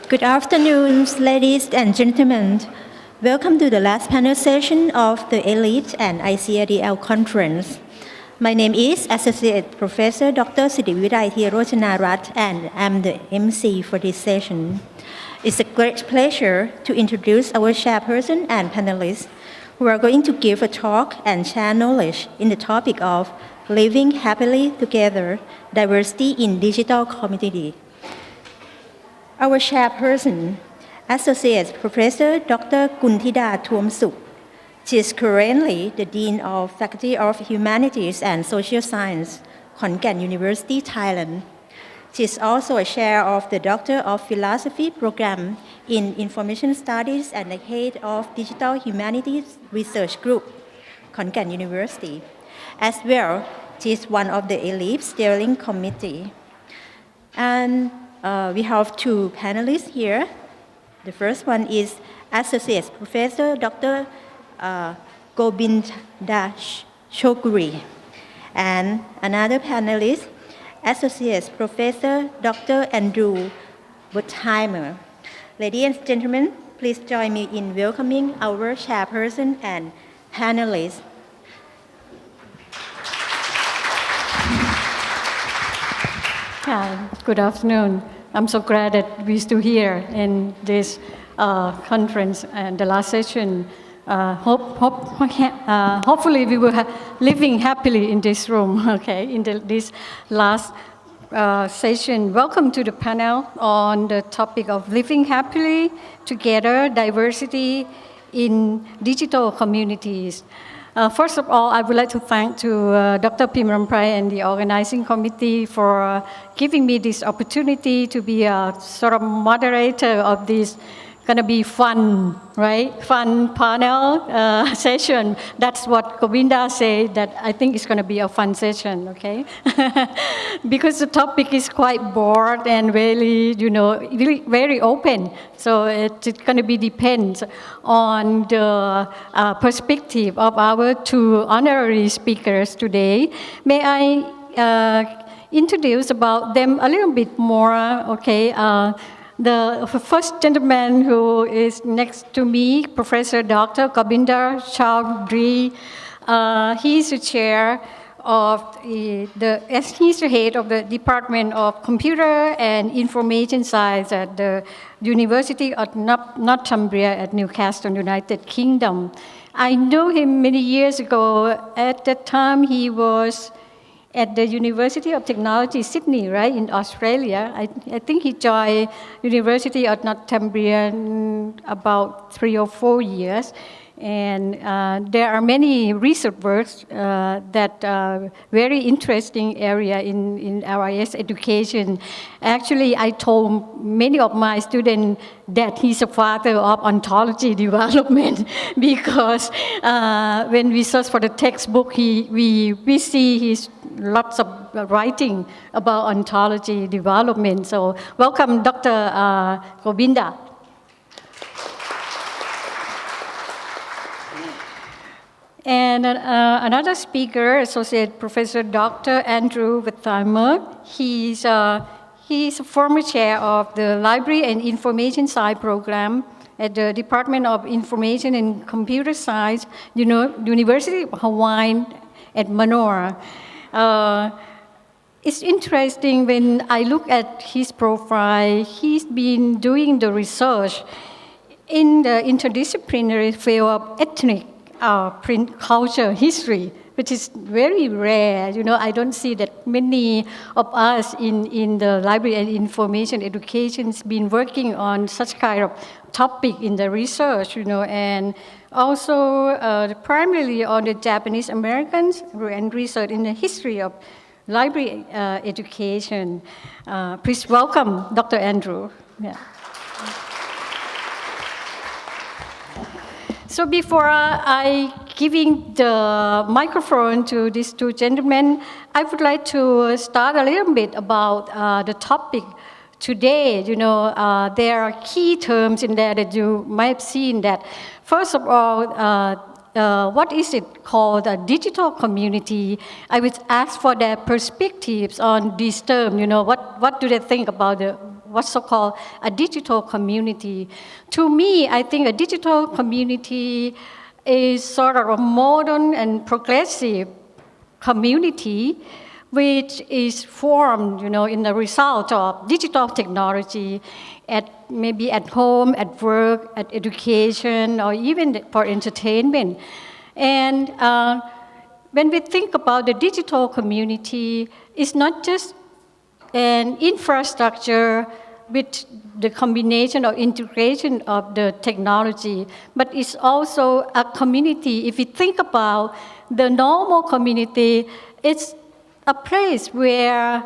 Good afternoon, ladies and gentlemen. Welcome to the last panel session of the A-LIEP and ICADL conference. My name is Associate Professor Dr. Siddhivirai Thirojanarat, and I'm the MC for this session. It's a great pleasure to introduce our chairperson and panelists who are going to give a talk and share knowledge in the topic of living happily together, diversity in digital community. Our chairperson, Associate Professor Dr. Kultida Tuamsuk. She is currently the Dean of Faculty of Humanities and Social Science, Khon University, Thailand. She is also a chair of the Doctor of Philosophy program in Information Studies and the head of Digital Humanities Research Group, Khon University. As well, she is one of the A-LIEP steering committee. And we have two panelists here. The first one is Associate Professor Dr. Gobinda Chowdhury, and another panelist, Associate Professor Dr. Wertheimer. Ladies and gentlemen, please join me in welcoming our chairperson and panelists. Good afternoon. I'm so glad that we're still here in this conference and the last session. Hopefully we will living happily in this room, okay, in this last session. Welcome to the panel on the topic of living happily together, diversity in digital communities. First of all, I would like to thank Dr. Pimrampai and the organizing committee for giving me this opportunity to be a sort of moderator of this gonna be fun, right? Fun panel session. That's what Gobinda said, that I think it's gonna be a fun session, okay? Because the topic is quite broad and really, really very open. So it's gonna be depends on the perspective of our two honorary speakers today. May I introduce about them a little bit more, okay? The first gentleman who is next to me, Professor Dr. Gobinda Chowdhury, he's the chair of he's the head of the Department of Computer and Information Science at the University of Northumbria at Newcastle, United Kingdom. I know him many years ago. At that time, he was at the University of Technology, Sydney, right, in Australia. I think he joined University of Northumbria in about 3 or 4 years. And there are many research works that are very interesting area in RIS education. Actually, I told many of my students that he's a father of ontology development because when we search for the textbook, we see his lots of writing about ontology development. So welcome, Dr. Gobinda. And another speaker, Associate Professor Dr. Wertheimer. He's a former chair of the Library and Information Science program at the Department of Information and Computer Science, University of Hawaii at Manoa. It's interesting when I look at his profile, he's been doing the research in the interdisciplinary field of ethnic print culture history, which is very rare. I don't see that many of us in the library and information education has been working on such kind of topic in the research, and also primarily on the Japanese Americans and research in the history of library education. Please welcome Dr. Andrew. Yeah. So before I giving the microphone to these two gentlemen, I would like to start a little bit about the topic today. There are key terms in there that you might have seen that. First of all, what is it called, a digital community? I would ask for their perspectives on this term. What do they think about what's so-called a digital community. To me, I think a digital community is sort of a modern and progressive community which is formed, in the result of digital technology maybe at home, at work, at education, or even for entertainment. And when we think about the digital community, it's not just an infrastructure with the combination or integration of the technology, but it's also a community. If we think about the normal community, it's a place where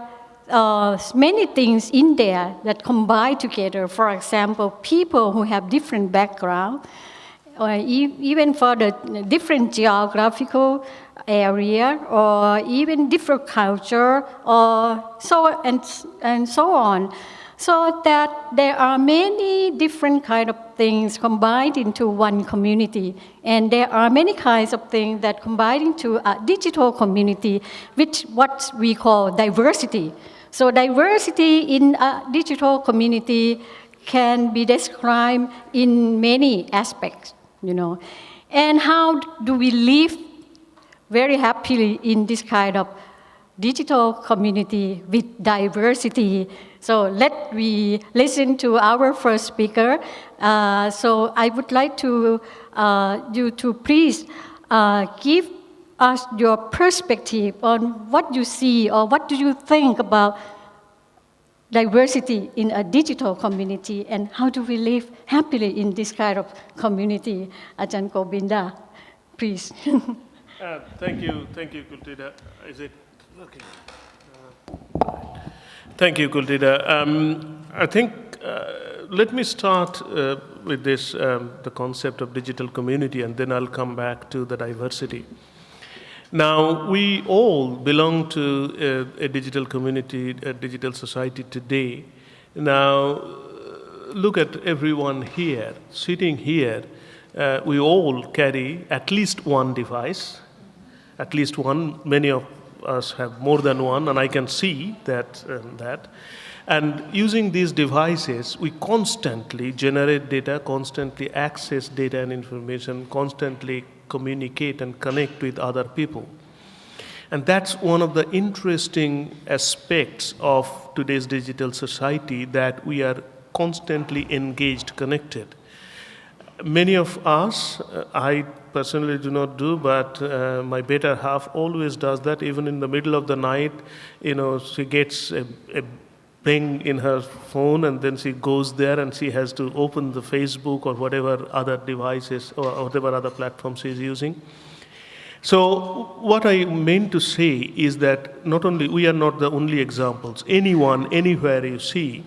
many things in there that combine together. For example, people who have different backgrounds, or even for the different geographical area, or even different culture, or so and so on. So that there are many different kind of things combined into one community. And there are many kinds of things that combine into a digital community, which what we call diversity. So diversity in a digital community can be described in many aspects, And how do we live very happily in this kind of digital community with diversity? So let me listen to our first speaker. So I would like to you to please give us your perspective on what you see or what do you think about diversity in a digital community and how do we live happily in this kind of community. Ajahn Gobinda, please. Thank you, Kultida. Is it okay? Thank you, Kultida. I think let me start with this, the concept of digital community, and then I'll come back to the diversity. Now, we all belong to a digital community, a digital society today. Now, look at everyone here, sitting here. We all carry at least one device, at least one. Many of us have more than one, and I can see that. And using these devices, we constantly generate data, constantly access data and information, constantly communicate and connect with other people. And that's one of the interesting aspects of today's digital society, that we are constantly engaged, connected. Many of us, I personally do not do, but my better half always does that. Even in the middle of the night, she gets a ping in her phone, and then she goes there and she has to open the Facebook or whatever other devices or whatever other platform she's using. So what I mean to say is that we are not the only examples. Anyone, anywhere you see,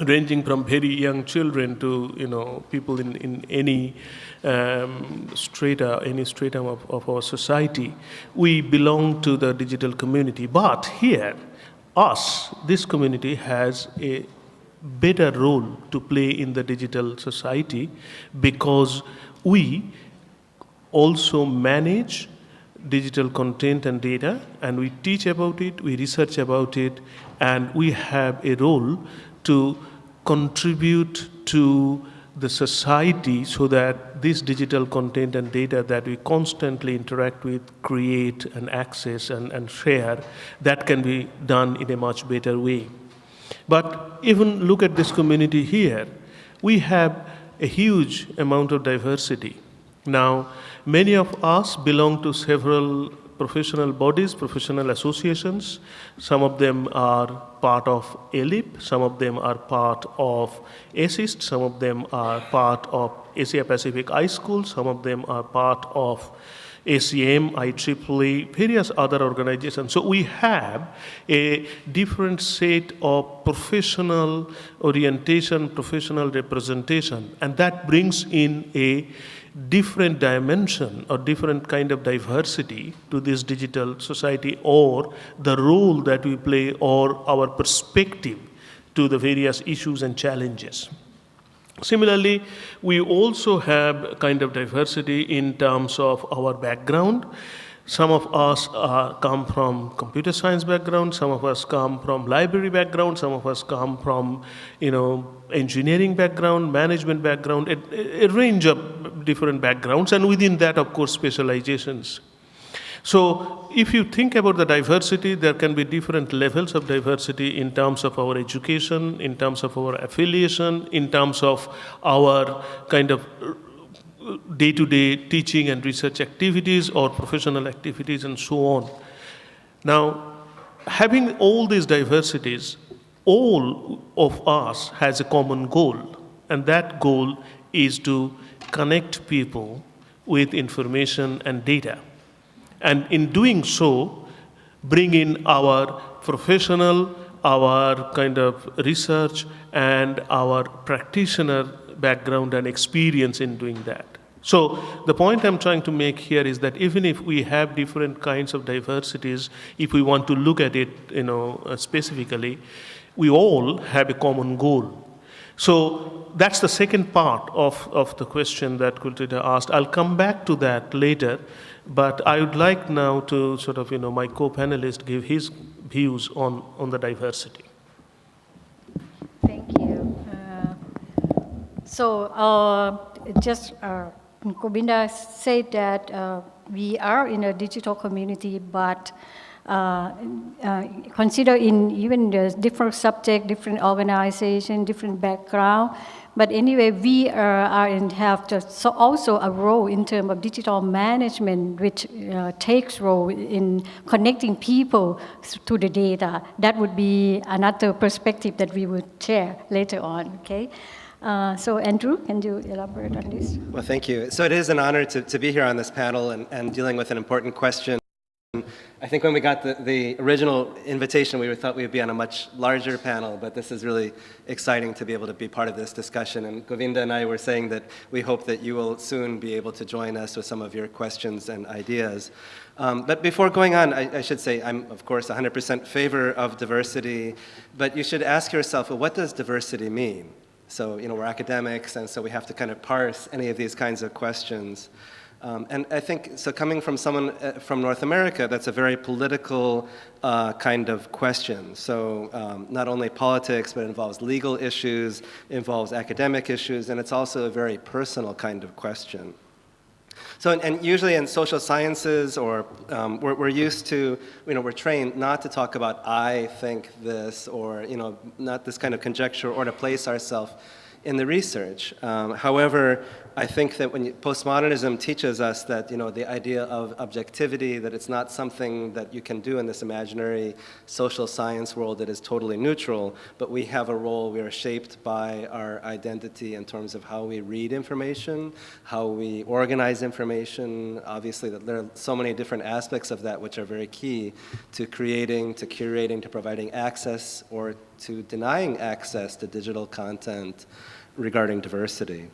ranging from very young children to people in any stratum of our society, we belong to the digital community. But here, this community has a better role to play in the digital society, because we also manage digital content and data, and we teach about it, we research about it, and we have a role to contribute to the society so that this digital content and data that we constantly interact with, create and access and share, that can be done in a much better way. But even look at this community here. We have a huge amount of diversity. Now, many of us belong to several professional bodies, professional associations. Some of them are part of A-LIEP, some of them are part of ASIST, some of them are part of Asia Pacific iSchool, some of them are part of ACM, IEEE, various other organizations. So we have a different set of professional orientation, professional representation, and that brings in a different dimension or different kind of diversity to this digital society, or the role that we play, or our perspective to the various issues and challenges. Similarly, we also have kind of diversity in terms of our background. Some of us come from computer science background, some of us come from library background, some of us come from, engineering background, management background, a range of different backgrounds, and within that, of course, specializations. So if you think about the diversity, there can be different levels of diversity in terms of our education, in terms of our affiliation, in terms of our kind of day-to-day teaching and research activities or professional activities and so on. Now, having all these diversities, all of us has a common goal, and that goal is to connect people with information and data. And in doing so, bring in our professional, our kind of research, and our practitioner background and experience in doing that. So the point I'm trying to make here is that even if we have different kinds of diversities, if we want to look at it, specifically, we all have a common goal. So that's the second part of the question that Kultida asked. I'll come back to that later, but I would like now to sort of, my co-panelist give his views on the diversity. Thank you. Gobinda said that we are in a digital community, but consider in even the different subject, different organization, different background. But anyway, we are and have also a role in terms of digital management, which takes role in connecting people to the data. That would be another perspective that we would share later on. Okay. So Andrew, can you elaborate on this? Well, thank you. So it is an honor to be here on this panel and dealing with an important question. I think when we got the original invitation, we thought we would be on a much larger panel, but this is really exciting to be able to be part of this discussion. And Gobinda and I were saying that we hope that you will soon be able to join us with some of your questions and ideas. But before going on, I should say I'm, of course, 100% favor of diversity, but you should ask yourself, well, what does diversity mean? So, we're academics, and so we have to kind of parse any of these kinds of questions. And I think, so coming from someone from North America, that's a very political kind of question. So not only politics, but it involves legal issues, involves academic issues, and it's also a very personal kind of question. So, and usually in social sciences, or we're used to, we're trained not to talk about I think this, or, not this kind of conjecture, or to place ourselves in the research. However, I think that when postmodernism teaches us that, the idea of objectivity, that it's not something that you can do in this imaginary social science world that is totally neutral, but we have a role, we are shaped by our identity in terms of how we read information, how we organize information. Obviously, that there are so many different aspects of that which are very key to creating, to curating, to providing access, or to denying access to digital content regarding diversity.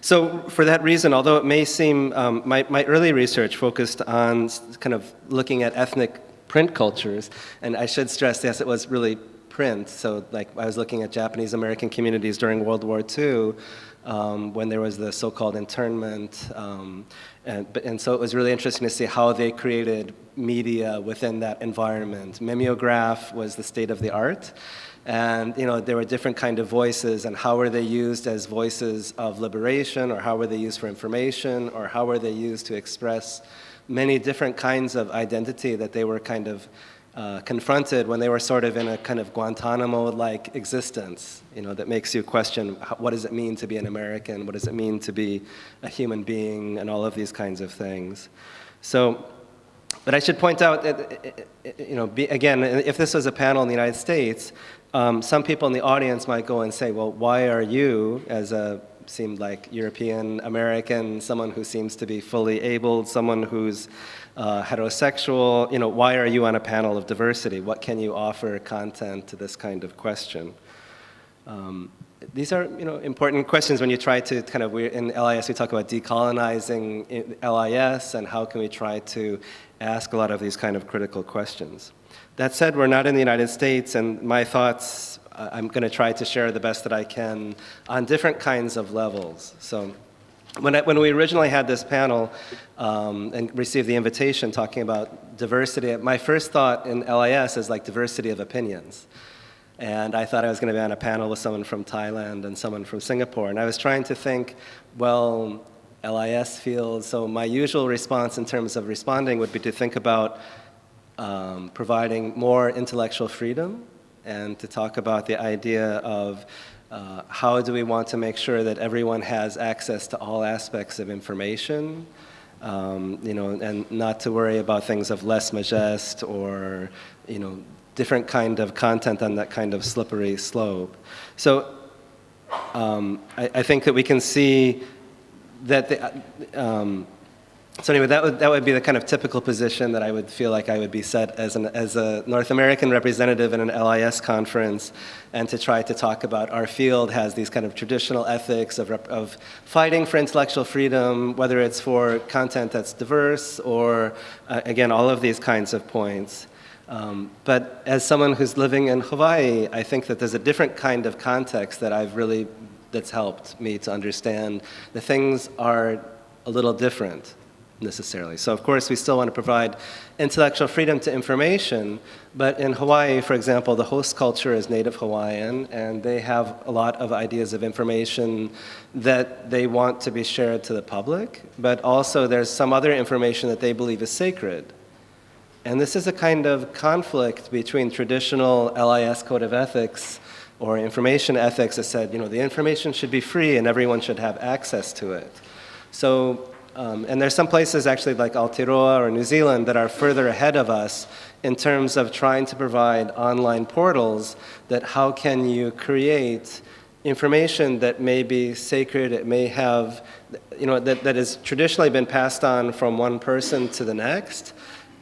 So for that reason, although it may seem, my early research focused on kind of looking at ethnic print cultures, and I should stress, yes, it was really print. So like I was looking at Japanese American communities during World War II, when there was the so-called internment, and so it was really interesting to see how they created media within that environment. Mimeograph was the state of the art. And there were different kind of voices, and how were they used as voices of liberation, or how were they used for information, or how were they used to express many different kinds of identity that they were kind of confronted when they were sort of in a kind of Guantanamo-like existence, that makes you question, what does it mean to be an American? What does it mean to be a human being? And all of these kinds of things. So, but I should point out that, again, if this was a panel in the United States, some people in the audience might go and say, well, why are you, as a seemed like European American, someone who seems to be fully abled, someone who's heterosexual, why are you on a panel of diversity? What can you offer content to this kind of question? These are, important questions when you try to kind of, in LIS we talk about decolonizing LIS and how can we try to ask a lot of these kind of critical questions. That said, we're not in the United States, and my thoughts, I'm going to try to share the best that I can on different kinds of levels. So When we originally had this panel and received the invitation talking about diversity, my first thought in LIS is like diversity of opinions. And I thought I was going to be on a panel with someone from Thailand and someone from Singapore. And I was trying to think, well, LIS field. So my usual response in terms of responding would be to think about providing more intellectual freedom and to talk about the idea of how do we want to make sure that everyone has access to all aspects of information, and not to worry about things of less majest or, different kind of content on that kind of slippery slope. So I think that we can see that so anyway, that would be the kind of typical position that I would feel like I would be set as a North American representative in an LIS conference, and to try to talk about our field has these kind of traditional ethics of fighting for intellectual freedom, whether it's for content that's diverse or, again, all of these kinds of points. But as someone who's living in Hawaii, I think that there's a different kind of context that's helped me to understand that things are a little different necessarily. So of course we still want to provide intellectual freedom to information, but in Hawaii, for example, the host culture is Native Hawaiian, and they have a lot of ideas of information that they want to be shared to the public, but also there's some other information that they believe is sacred. And this is a kind of conflict between traditional LIS code of ethics or information ethics that said, the information should be free and everyone should have access to it. So, and there's some places actually like Aotearoa or New Zealand that are further ahead of us in terms of trying to provide online portals that how can you create information that may be sacred, it may have, that has traditionally been passed on from one person to the next,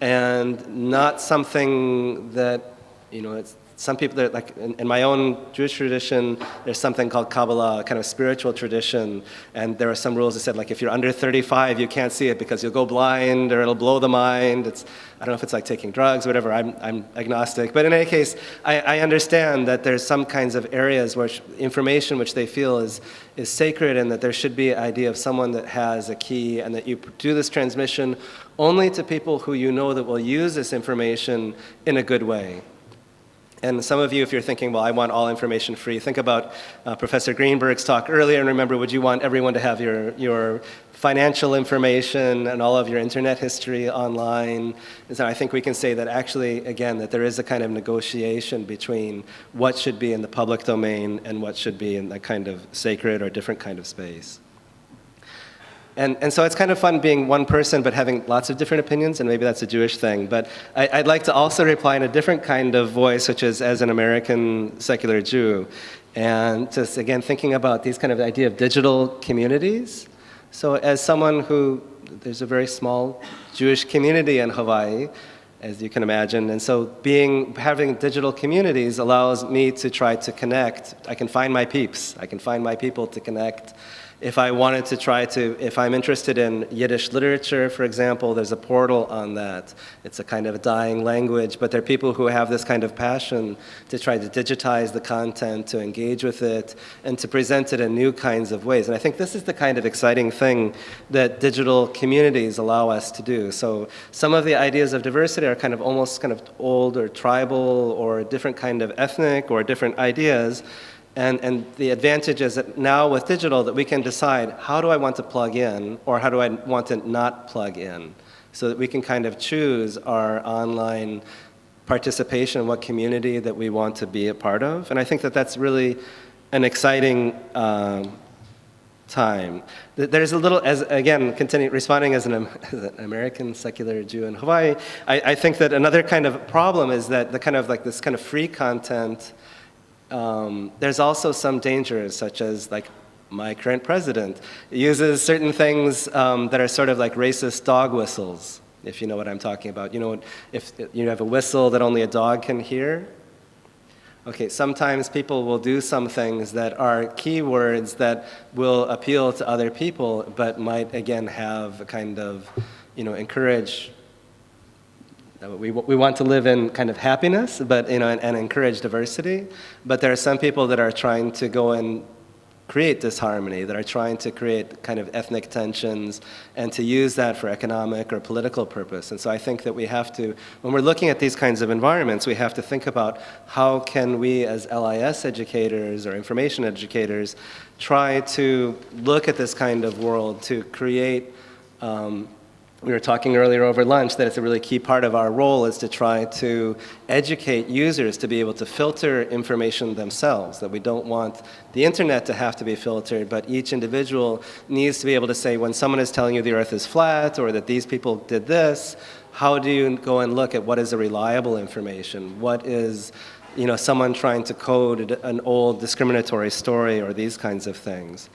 and not something that, it's some people that, like in my own Jewish tradition, there's something called Kabbalah, a kind of spiritual tradition, and there are some rules that said, like, if you're under 35, you can't see it because you'll go blind or it'll blow the mind. I don't know if it's like taking drugs or whatever, I'm agnostic. But in any case, I understand that there's some kinds of areas where information which they feel is sacred, and that there should be an idea of someone that has a key, and that you do this transmission only to people who that will use this information in a good way. And some of you, if you're thinking, well, I want all information free, think about Professor Greenberg's talk earlier, and remember, would you want everyone to have your financial information and all of your internet history online? And so I think we can say that actually, again, that there is a kind of negotiation between what should be in the public domain and what should be in that kind of sacred or different kind of space. And so it's kind of fun being one person but having lots of different opinions, and maybe that's a Jewish thing. But I'd like to also reply in a different kind of voice, which is as an American secular Jew. And just, again, thinking about these kind of idea of digital communities. So as someone there's a very small Jewish community in Hawaii, as you can imagine. And so having digital communities allows me to try to connect. I can find my peeps. I can find my people to connect. If I wanted to if I'm interested in Yiddish literature, for example, there's a portal on that. It's a kind of a dying language, but there are people who have this kind of passion to try to digitize the content, to engage with it, and to present it in new kinds of ways. And I think this is the kind of exciting thing that digital communities allow us to do. So some of the ideas of diversity are kind of almost kind of old or tribal or different kind of ethnic or different ideas. And the advantage is that now with digital that we can decide, how do I want to plug in, or how do I want to not plug in, so that we can kind of choose our online participation, what community that we want to be a part of. And I think that that's really an exciting time. There's a little, responding as an American secular Jew in Hawaii, I think that another kind of problem is that the kind of like this kind of free content, there's also some dangers, such as like my current president uses certain things that are sort of like racist dog whistles, if you know what I'm talking about. If you have a whistle that only a dog can hear. Okay, sometimes people will do some things that are keywords that will appeal to other people, but might again have a kind of, encourage. We want to live in kind of happiness, but and encourage diversity. But there are some people that are trying to go and create disharmony, that are trying to create kind of ethnic tensions and to use that for economic or political purpose. And so I think that we have to, when we're looking at these kinds of environments, we have to think about how can we as LIS educators or information educators try to look at this kind of world to create, we were talking earlier over lunch that it's a really key part of our role is to try to educate users to be able to filter information themselves, that we don't want the internet to have to be filtered, but each individual needs to be able to say when someone is telling you the earth is flat or that these people did this, how do you go and look at what is a reliable information? What is, you know, someone trying to code an old discriminatory story or these kinds of things?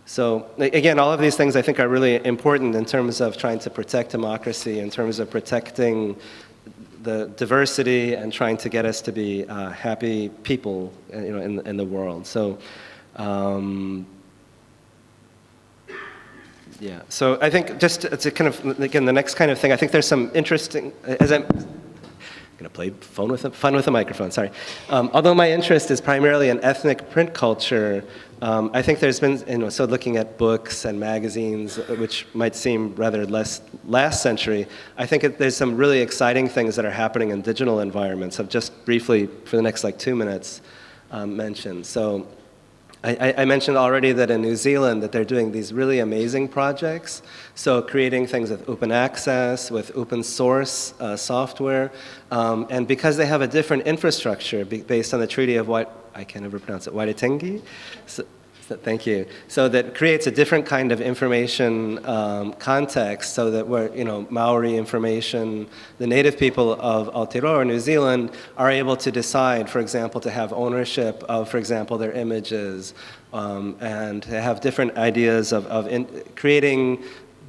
So again, all of these things I think are really important in terms of trying to protect democracy, in terms of protecting the diversity and trying to get us to be happy people, you know, in the world. So, yeah. So I think just to kind of, again, the next kind of thing, I think there's some interesting, as I'm going to play fun with a microphone, sorry. Although my interest is primarily in ethnic print culture, I think there's been, you know, so looking at books and magazines, which might seem rather less last century, I think there's some really exciting things that are happening in digital environments. I've just briefly, for the next like 2 minutes, mentioned. So I mentioned already that in New Zealand that they're doing these really amazing projects. So creating things with open access, with open source software. And because they have a different infrastructure based on the Treaty of I can never pronounce it, Waitangi? So thank you. So that creates a different kind of information context so that we're, you know, Maori information, the native people of Aotearoa, New Zealand, are able to decide, for example, to have ownership of, for example, their images and to have different ideas of creating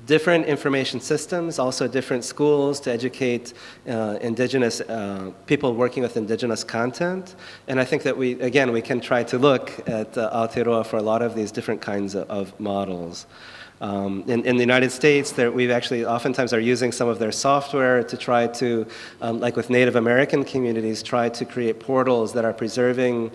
different information systems, also different schools to educate indigenous people working with indigenous content. And I think that we can try to look at Aotearoa for a lot of these different kinds of models. In the United States, we've actually oftentimes are using some of their software to try to, like with Native American communities, try to create portals that are preserving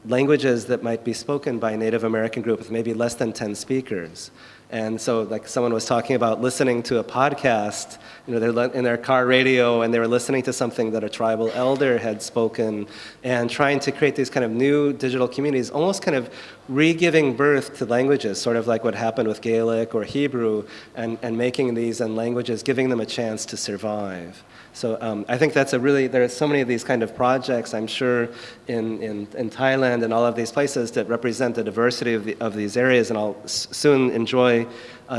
languages that might be spoken by a Native American group with maybe less than 10 speakers. And so, like someone was talking about listening to a podcast, you know, they're in their car radio and they were listening to something that a tribal elder had spoken and trying to create these kind of new digital communities, almost kind of re-giving birth to languages, sort of like what happened with Gaelic or Hebrew, and making these and languages, giving them a chance to survive. So I think that's there are so many of these kind of projects, I'm sure, in Thailand and all of these places that represent the diversity of these areas, and I'll soon enjoy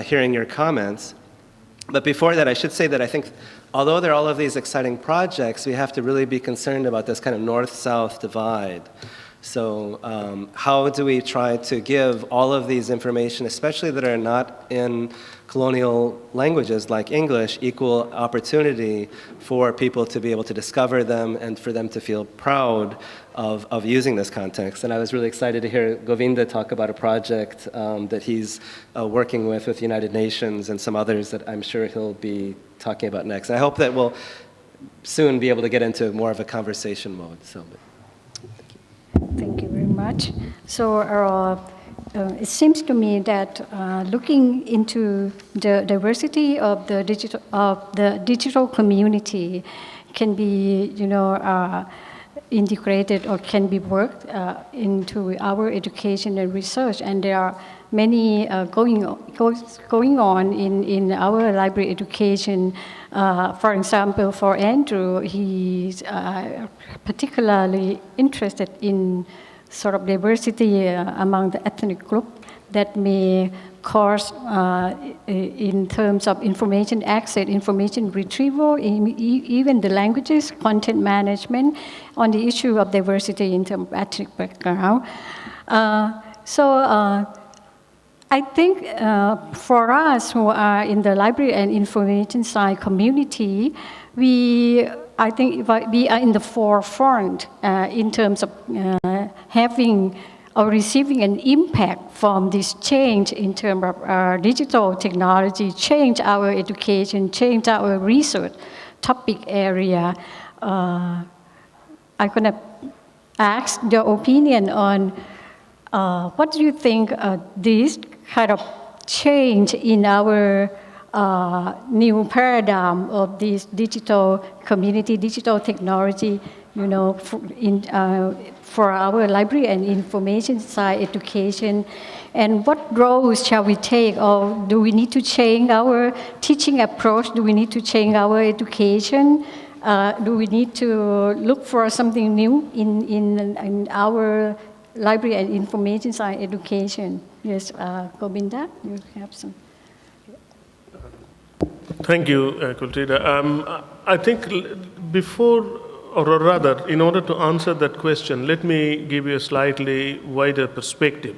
hearing your comments. But before that, I should say that I think, although there are all of these exciting projects, we have to really be concerned about this kind of north-south divide. So how do we try to give all of these information, especially that are not in colonial languages like English, equal opportunity for people to be able to discover them and for them to feel proud of using this context? And I was really excited to hear Gobinda talk about a project that he's working with the United Nations and some others that I'm sure he'll be talking about next. And I hope that we'll soon be able to get into more of a conversation mode. So. Thank you very much. So it seems to me that looking into the diversity of the digital community can be, you know, integrated or can be worked into our education and research, and there are many going on in our library education. For example, for Andrew, he's particularly interested in sort of diversity among the ethnic group that may cause in terms of information access, information retrieval, even the languages, content management, on the issue of diversity in terms of ethnic background. I think for us who are in the library and information science community, I think we are in the forefront in terms of having or receiving an impact from this change in terms of digital technology, change our education, change our research topic area. I'm going to ask your opinion on What do you think this kind of change in our new paradigm of this digital community, digital technology, for our library and information science education, and what roles shall we take, or do we need to change our teaching approach? Do we need to change our education? Do we need to look for something new in our library and information science education? Yes, Gobinda, you have some. Thank you, Kultida. I think before, or rather, in order to answer that question, let me give you a slightly wider perspective.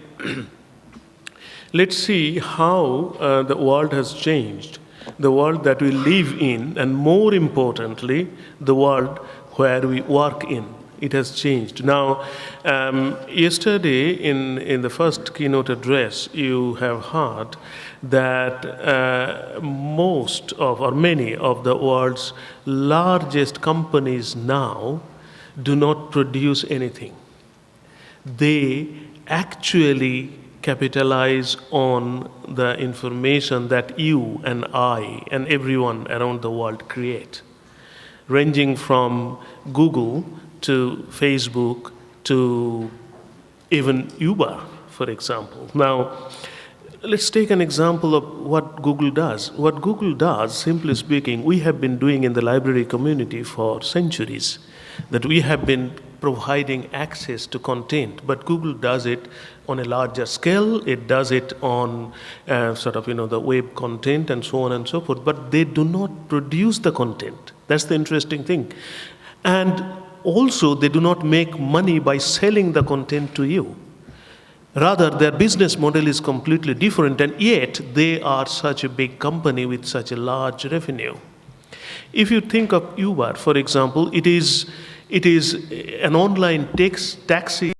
Let's see how the world has changed, the world that we live in, and more importantly, the world where we work in. It has changed. Now, yesterday in the first keynote address, you have heard that most of, or many of the world's largest companies now do not produce anything. They actually capitalize on the information that you and I and everyone around the world create, ranging from Google to Facebook to even Uber, for example. Now, let's take an example of what Google does. What Google does, simply speaking, we have been doing in the library community for centuries, that we have been providing access to content, but Google does it on a larger scale. It does it on the web content and so on and so forth, but they do not produce the content. That's the interesting thing. And also, they do not make money by selling the content to you. Rather, their business model is completely different, and yet they are such a big company with such a large revenue. If you think of Uber, for example, it is an online taxi